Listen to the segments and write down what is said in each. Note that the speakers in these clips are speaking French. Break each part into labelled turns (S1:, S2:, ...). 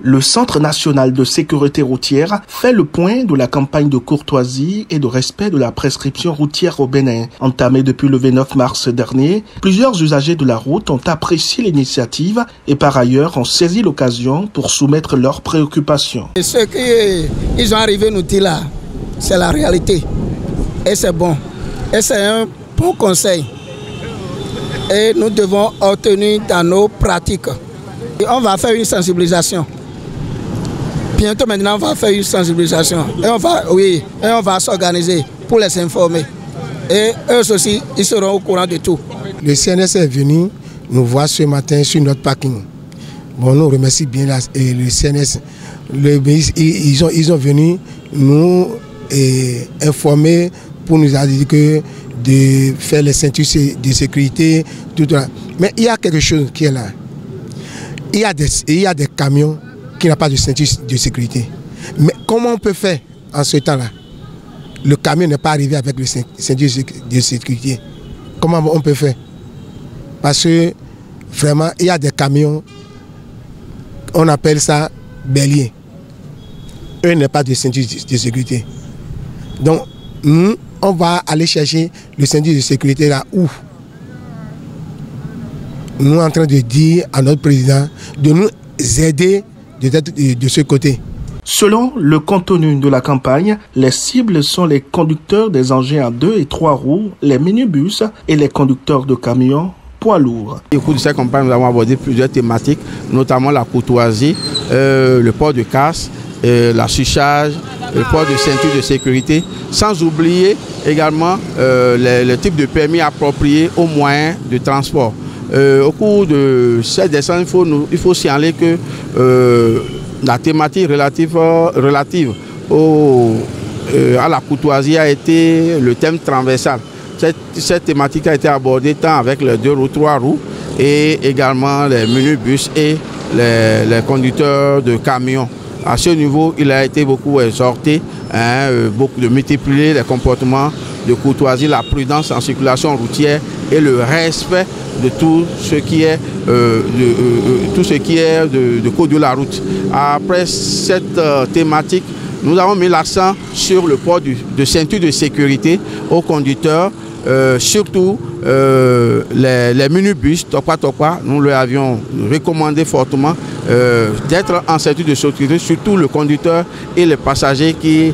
S1: Le Centre national de sécurité routière fait le point de la campagne de courtoisie et de respect de la prescription routière au Bénin. Entamée depuis le 29 mars dernier, plusieurs usagers de la route ont apprécié l'initiative et par ailleurs ont saisi l'occasion pour soumettre leurs préoccupations.
S2: Et ce qu'ils ont arrivé nous dire là, c'est la réalité. Et c'est bon. Et c'est un bon conseil. Et nous devons obtenir dans nos pratiques. Et on va faire une sensibilisation. Bientôt maintenant, on va faire une sensibilisation. Et on va s'organiser pour les informer. Et eux aussi, ils seront au courant de tout.
S3: Le CNS est venu nous voir ce matin sur notre parking. Bon, nous remercions bien le CNS. Ils ont venu nous informer pour nous dire que de faire les ceintures de sécurité, tout ça. Mais il y a quelque chose qui est là. Il y a des camions qui n'ont pas de ceinture de sécurité. Mais comment on peut faire en ce temps-là? Le camion n'est pas arrivé avec le ceinture de sécurité. Comment on peut faire? Parce que vraiment, il y a des camions, on appelle ça bélier. Eux n'ont pas de ceinture de sécurité. Donc, nous, on va aller chercher le ceinture de sécurité là où? Nous sommes en train de dire à notre président de nous aider de ce côté.
S1: Selon le contenu de la campagne, les cibles sont les conducteurs des engins à 2 et 3 roues, les minibus et les conducteurs de camions poids lourds.
S4: Au cours de cette campagne, nous avons abordé plusieurs thématiques, notamment la courtoisie, le port de casque, l'affichage, le port de ceinture de sécurité, sans oublier également le type de permis approprié aux moyens de transport. Au cours de cette descente, il faut signaler que la thématique relative à la courtoisie a été le thème transversal. Cette thématique a été abordée tant avec les 2 roues, 3 roues et également les minibus et les conducteurs de camions. À ce niveau, il a été beaucoup exhorté, beaucoup de multiplier les comportements de courtoisie, la prudence en circulation routière et le respect de tout ce qui est de code de la route. Après cette thématique, nous avons mis l'accent sur le port de ceinture de sécurité aux conducteurs, surtout les minibus, nous leur avions recommandé fortement d'être en ceinture de sécurité, surtout le conducteur et les passagers qui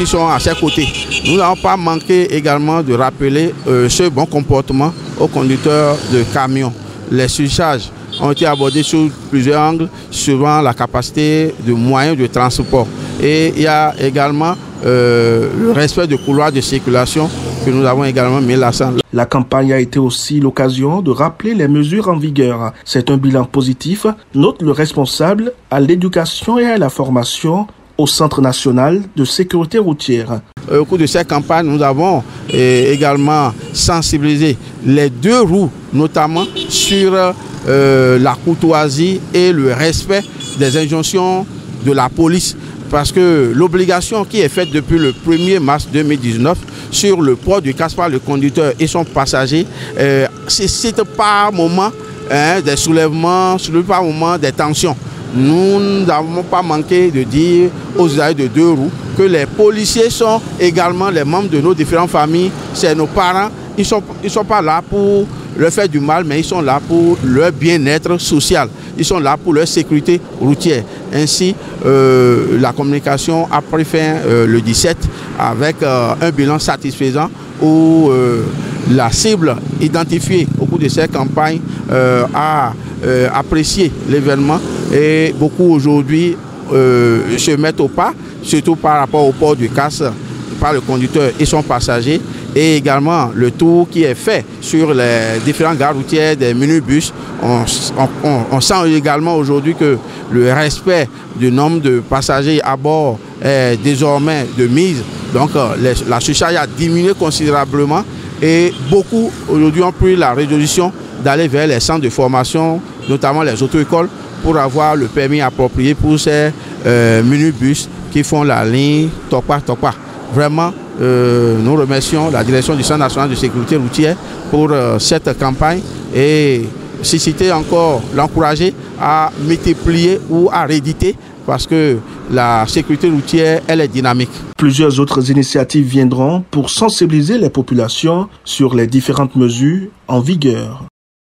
S4: sont à ses côtés. Nous n'avons pas manqué également de rappeler ce bon comportement aux conducteurs de camions. Les surcharges ont été abordés sous plusieurs angles, suivant la capacité de moyens de transport. Et il y a également le respect de couloirs de circulation que nous avons également mis l'accent.
S1: La campagne a été aussi l'occasion de rappeler les mesures en vigueur. C'est un bilan positif, note le responsable à l'éducation et à la formation au Centre national de sécurité routière.
S4: Au cours de cette campagne, nous avons également sensibilisé les 2 roues, notamment sur la courtoisie et le respect des injonctions de la police. Parce que l'obligation qui est faite depuis le 1er mars 2019 sur le port du casque par le conducteur et son passager suscite par moment des soulèvements, par moment des tensions. Nous n'avons pas manqué de dire aux usagers de 2 roues que les policiers sont également les membres de nos différentes familles, c'est nos parents. Ils sont pas là pour leur faire du mal, mais ils sont là pour leur bien-être social. Ils sont là pour leur sécurité routière. Ainsi, la communication a pris fin le 17 avec un bilan satisfaisant où la cible identifiée au cours de cette campagne a apprécié l'événement et beaucoup aujourd'hui se mettent au pas, surtout par rapport au port du casque par le conducteur et son passager, et également le tour qui est fait sur les différentes gares routières des minibus. On sent également aujourd'hui que le respect du nombre de passagers à bord est désormais de mise. Donc la surcharge a diminué considérablement et beaucoup aujourd'hui ont pris la résolution d'aller vers les centres de formation, notamment les auto-écoles, pour avoir le permis approprié pour ces minibus qui font la ligne Tokpa. Vraiment, nous remercions la direction du Centre national de sécurité routière pour cette campagne et susciter encore, l'encourager à multiplier ou à rééditer parce que la sécurité routière, elle est dynamique.
S1: Plusieurs autres initiatives viendront pour sensibiliser les populations sur les différentes mesures en vigueur.